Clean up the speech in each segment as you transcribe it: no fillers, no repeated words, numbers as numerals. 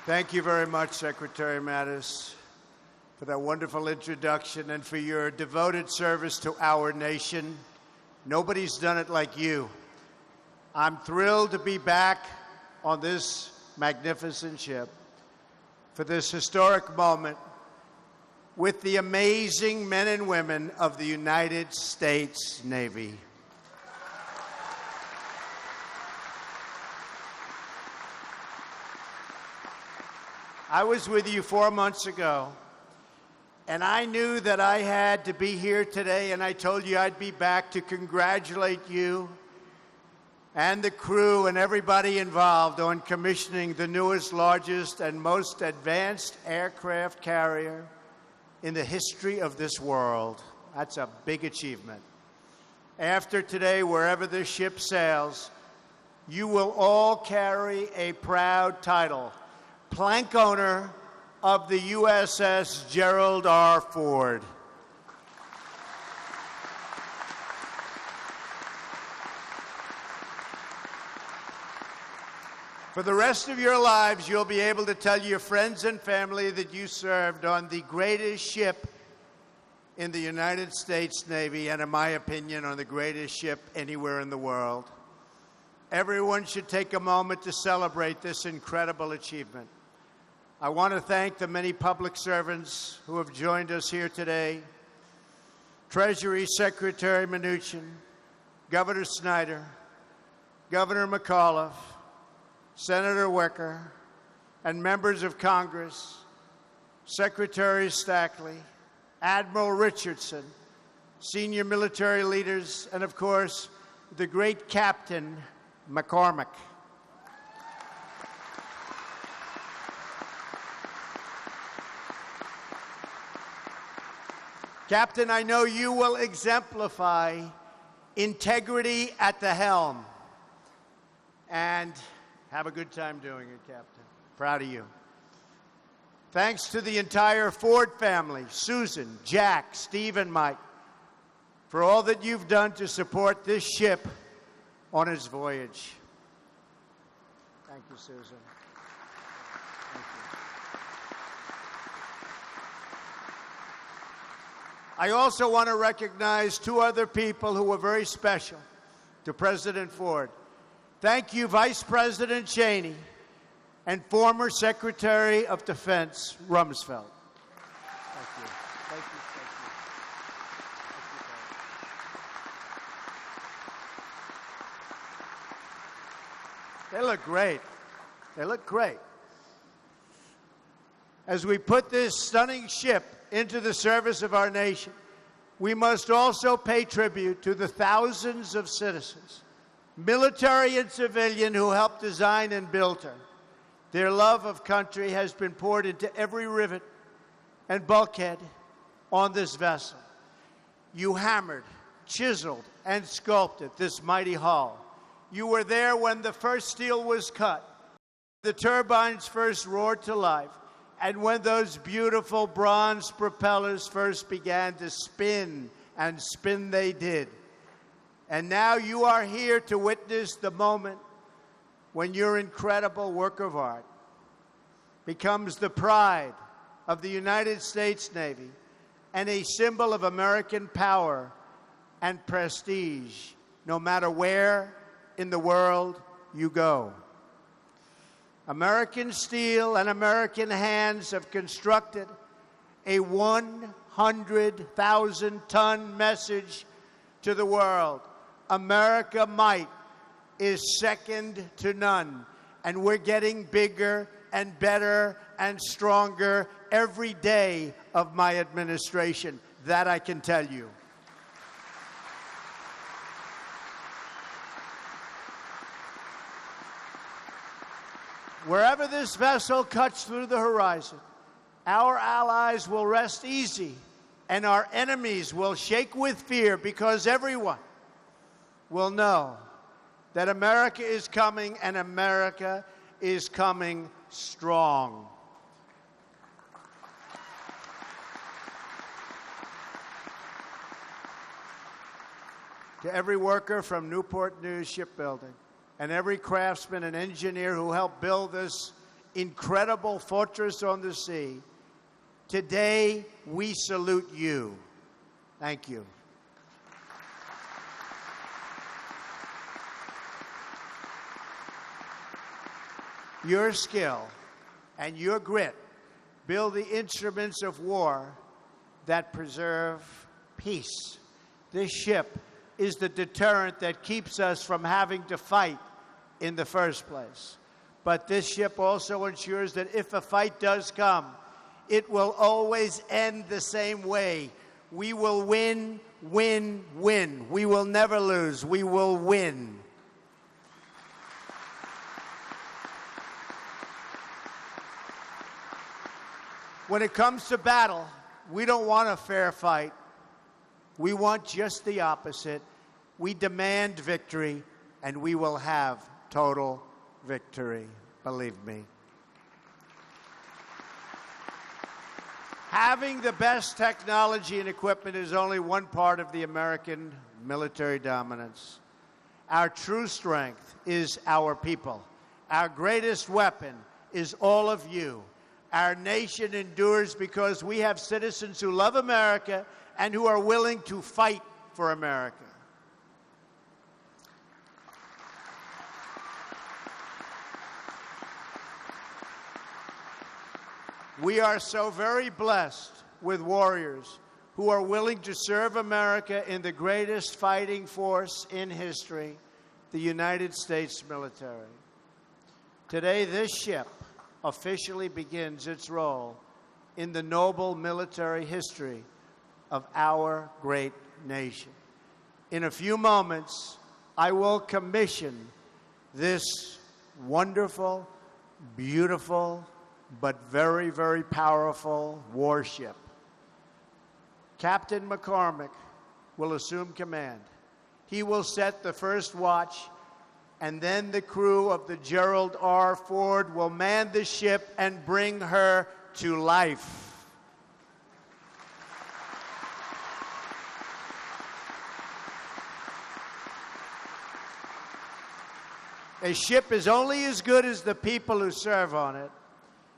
Thank you very much, Secretary Mattis, for that wonderful introduction and for your devoted service to our nation. Nobody's done it like you. I'm thrilled to be back on this magnificent ship for this historic moment with the amazing men and women of the United States Navy. I was with you 4 months ago, and I knew that I had to be here today, and I told you I'd be back to congratulate you and the crew and everybody involved on commissioning the newest, largest, and most advanced aircraft carrier in the history of this world. That's a big achievement. After today, wherever this ship sails, you will all carry a proud title: plank owner of the USS Gerald R. Ford. For the rest of your lives, you'll be able to tell your friends and family that you served on the greatest ship in the United States Navy, and in my opinion, on the greatest ship anywhere in the world. Everyone should take a moment to celebrate this incredible achievement. I want to thank the many public servants who have joined us here today: Treasury Secretary Mnuchin, Governor Snyder, Governor McAuliffe, Senator Wicker, and members of Congress, Secretary Stackley, Admiral Richardson, senior military leaders, and of course, the great Captain McCormick. Captain, I know you will exemplify integrity at the helm. And have a good time doing it, Captain. Proud of you. Thanks to the entire Ford family, Susan, Jack, Steve, and Mike, for all that you've done to support this ship on its voyage. Thank you, Susan. Thank you. I also want to recognize two other people who were very special to President Ford. Thank you, Vice President Cheney and former Secretary of Defense Rumsfeld. Thank you. Thank you. Thank you. Thank you. They look great. They look great. As we put this stunning ship into the service of our nation, we must also pay tribute to the thousands of citizens, military and civilian, who helped design and build her. Their love of country has been poured into every rivet and bulkhead on this vessel. You hammered, chiseled, and sculpted this mighty hull. You were there when the first steel was cut, the turbines first roared to life, and when those beautiful bronze propellers first began to spin, and spin they did. And now you are here to witness the moment when your incredible work of art becomes the pride of the United States Navy and a symbol of American power and prestige, no matter where in the world you go. American steel and American hands have constructed a 100,000-ton message to the world. America might is second to none, and we're getting bigger and better and stronger every day of my administration. That I can tell you. Wherever this vessel cuts through the horizon, our allies will rest easy, and our enemies will shake with fear, because everyone will know that America is coming, and America is coming strong. To every worker from Newport News Shipbuilding, and every craftsman and engineer who helped build this incredible fortress on the sea, today we salute you. Thank you. Your skill and your grit build the instruments of war that preserve peace. This ship is the deterrent that keeps us from having to fight in the first place. But this ship also ensures that if a fight does come, it will always end the same way. We will win, win, win. We will never lose. We will win. When it comes to battle, we don't want a fair fight. We want just the opposite. We demand victory, and we will have total victory, believe me. Having the best technology and equipment is only one part of the American military dominance. Our true strength is our people. Our greatest weapon is all of you. Our nation endures because we have citizens who love America and who are willing to fight for America. We are so very blessed with warriors who are willing to serve America in the greatest fighting force in history, the United States military. Today, this ship officially begins its role in the noble military history of our great nation. In a few moments, I will commission this wonderful, beautiful, but very, very powerful warship. Captain McCormick will assume command. He will set the first watch, and then the crew of the Gerald R. Ford will man the ship and bring her to life. A ship is only as good as the people who serve on it,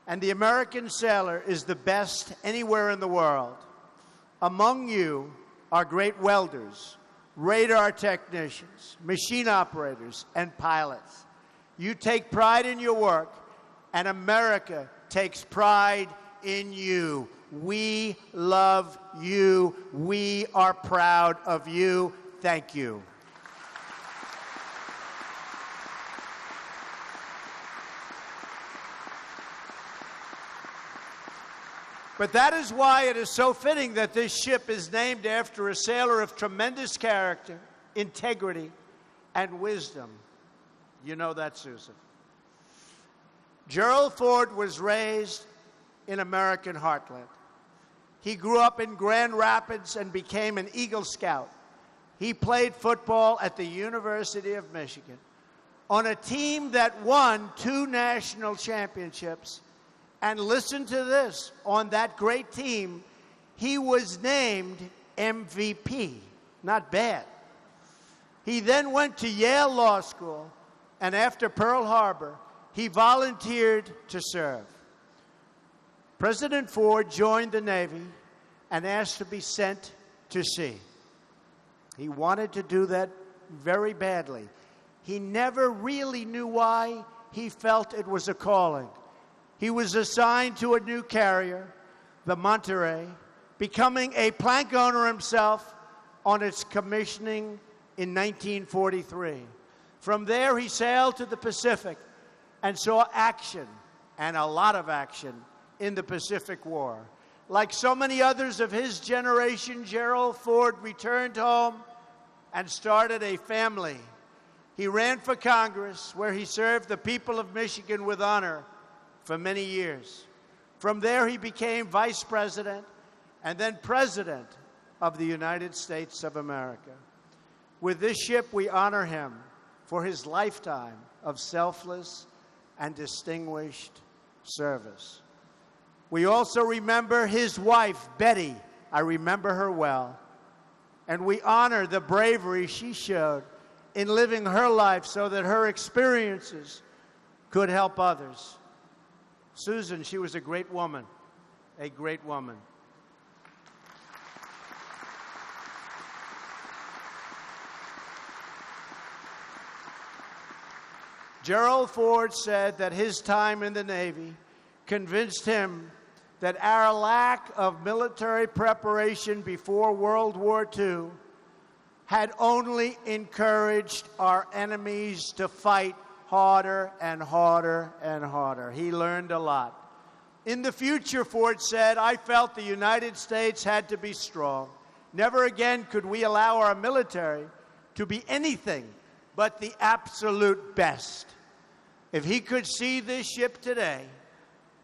and the American sailor is the best anywhere in the world. Among you are great welders, radar technicians, machine operators, and pilots. You take pride in your work, and America takes pride in you. We love you. We are proud of you. Thank you. But that is why it is so fitting that this ship is named after a sailor of tremendous character, integrity, and wisdom. You know that, Susan. Gerald Ford was raised in American heartland. He grew up in Grand Rapids and became an Eagle Scout. He played football at the University of Michigan on a team that won 2 national championships. And listen to this, on that great team, he was named MVP. Not bad. He then went to Yale Law School, and after Pearl Harbor, he volunteered to serve. President Ford joined the Navy and asked to be sent to sea. He wanted to do that very badly. He never really knew why. He felt it was a calling. He was assigned to a new carrier, the Monterey, becoming a plank owner himself on its commissioning in 1943. From there, he sailed to the Pacific and saw action, and a lot of action, in the Pacific War. Like so many others of his generation, Gerald Ford returned home and started a family. He ran for Congress, where he served the people of Michigan with honor for many years. From there, he became vice president and then president of the United States of America. With this ship, we honor him for his lifetime of selfless and distinguished service. We also remember his wife, Betty. I remember her well. And we honor the bravery she showed in living her life so that her experiences could help others. Susan, she was a great woman, a great woman. Gerald Ford said that his time in the Navy convinced him that our lack of military preparation before World War II had only encouraged our enemies to fight harder and harder and harder. He learned a lot. In the future, Ford said, I felt the United States had to be strong. Never again could we allow our military to be anything but the absolute best. If he could see this ship today,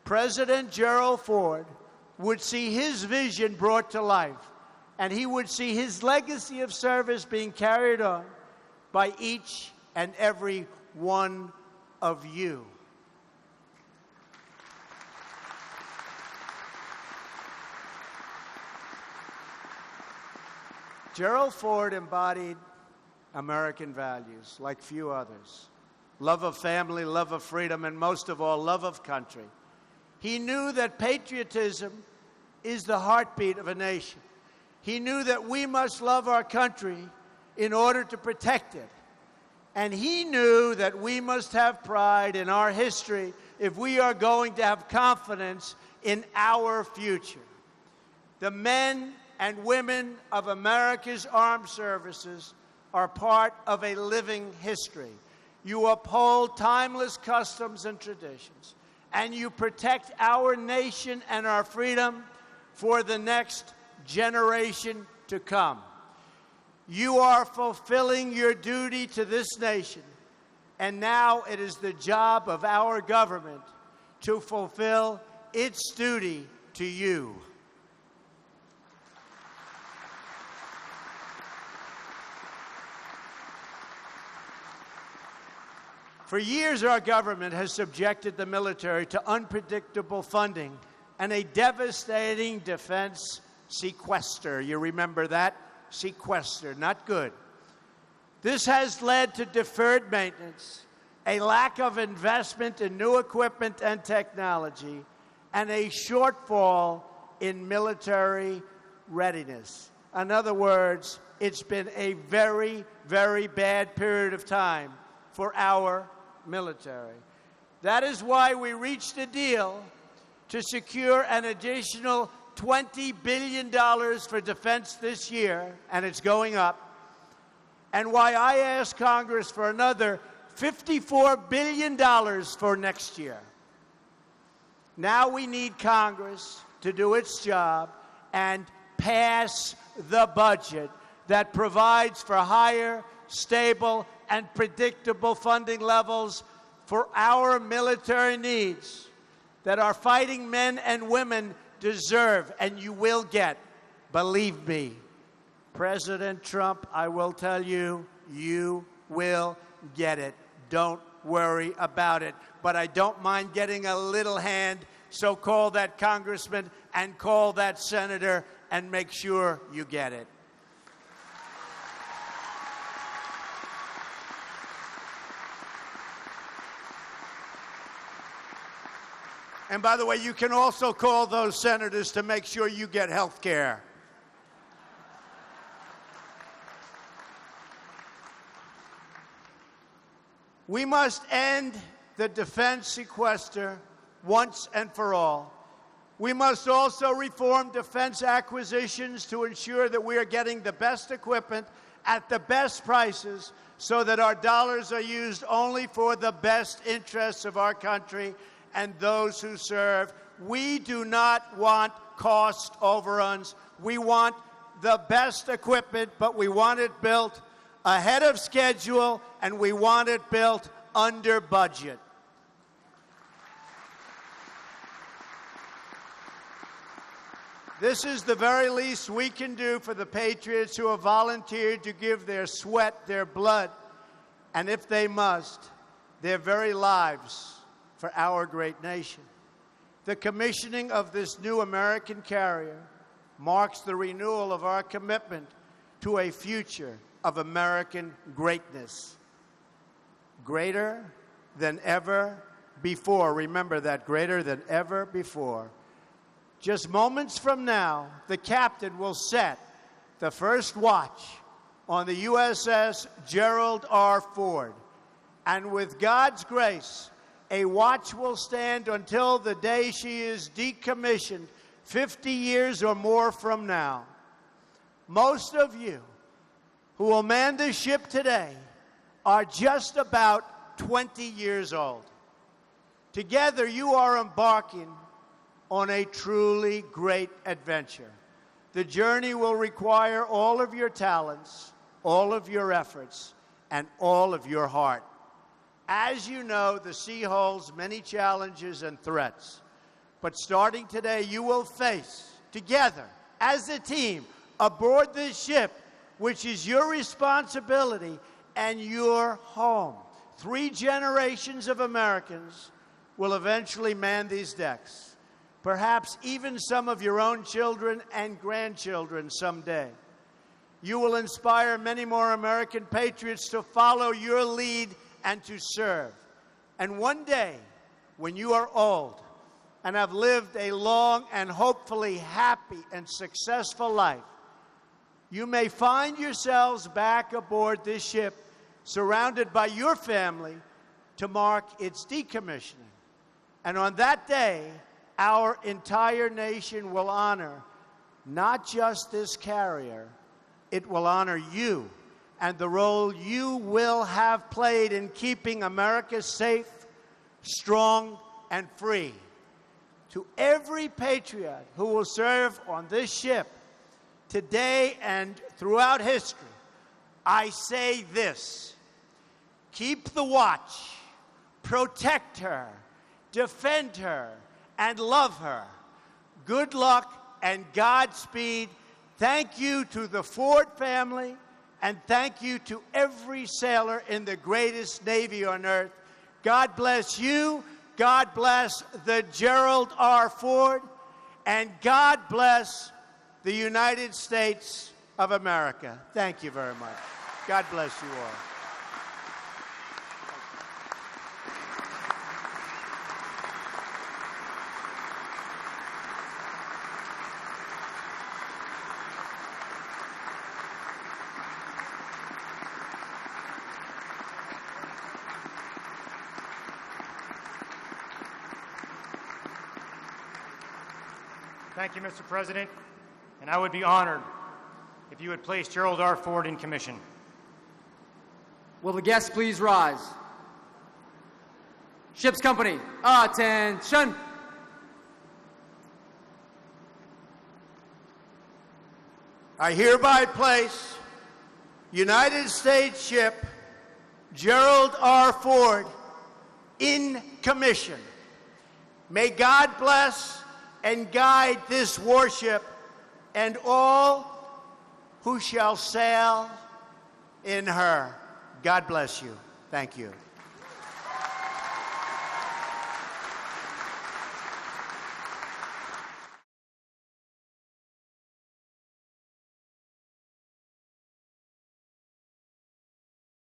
President Gerald Ford would see his vision brought to life, and he would see his legacy of service being carried on by each and every one of you. Gerald Ford embodied American values like few others. Love of family, love of freedom, and most of all, love of country. He knew that patriotism is the heartbeat of a nation. He knew that we must love our country in order to protect it. And he knew that we must have pride in our history if we are going to have confidence in our future. The men and women of America's armed services are part of a living history. You uphold timeless customs and traditions, and you protect our nation and our freedom for the next generation to come. You are fulfilling your duty to this nation, and now it is the job of our government to fulfill its duty to you. For years, our government has subjected the military to unpredictable funding and a devastating defense sequester. You remember that? Sequester, not good. This has led to deferred maintenance, a lack of investment in new equipment and technology, and a shortfall in military readiness. In other words, it's been a very, very bad period of time for our military. That is why we reached a deal to secure an additional $20 billion for defense this year, and it's going up, and why I asked Congress for another $54 billion for next year. Now we need Congress to do its job and pass the budget that provides for higher, stable, and predictable funding levels for our military needs that our fighting men and women deserve, and you will get. Believe me, President Trump, I will tell you, you will get it. Don't worry about it. But I don't mind getting a little hand, so call that congressman and call that senator and make sure you get it. And by the way, you can also call those senators to make sure you get health care. We must end the defense sequester once and for all. We must also reform defense acquisitions to ensure that we are getting the best equipment at the best prices so that our dollars are used only for the best interests of our country and those who serve. We do not want cost overruns. We want the best equipment, but we want it built ahead of schedule, and we want it built under budget. This is the very least we can do for the patriots who have volunteered to give their sweat, their blood, and if they must, their very lives for our great nation. The commissioning of this new American carrier marks the renewal of our commitment to a future of American greatness. Greater than ever before. Remember that, greater than ever before. Just moments from now, the captain will set the first watch on the USS Gerald R. Ford. And with God's grace, a watch will stand until the day she is decommissioned 50 years or more from now. Most of you who will man the ship today are just about 20 years old. Together, you are embarking on a truly great adventure. The journey will require all of your talents, all of your efforts, and all of your heart. As you know, the sea holds many challenges and threats. But starting today, you will face, together, as a team, aboard this ship, which is your responsibility and your home. 3 generations of Americans will eventually man these decks. Perhaps even some of your own children and grandchildren someday. You will inspire many more American patriots to follow your lead and to serve. And one day, when you are old and have lived a long and hopefully happy and successful life, you may find yourselves back aboard this ship, surrounded by your family, to mark its decommissioning. And on that day, our entire nation will honor not just this carrier, it will honor you and the role you will have played in keeping America safe, strong, and free. To every patriot who will serve on this ship today and throughout history, I say this: keep the watch, protect her, defend her, and love her. Good luck and Godspeed. Thank you to the Ford family, and thank you to every sailor in the greatest Navy on earth. God bless you. God bless the Gerald R. Ford. And God bless the United States of America. Thank you very much. God bless you all. Thank you, Mr. President, and I would be honored if you would place Gerald R. Ford in commission. Will the guests please rise? Ship's company, attention! I hereby place United States ship Gerald R. Ford in commission. May God bless and guide this warship and all who shall sail in her. God bless you. Thank you.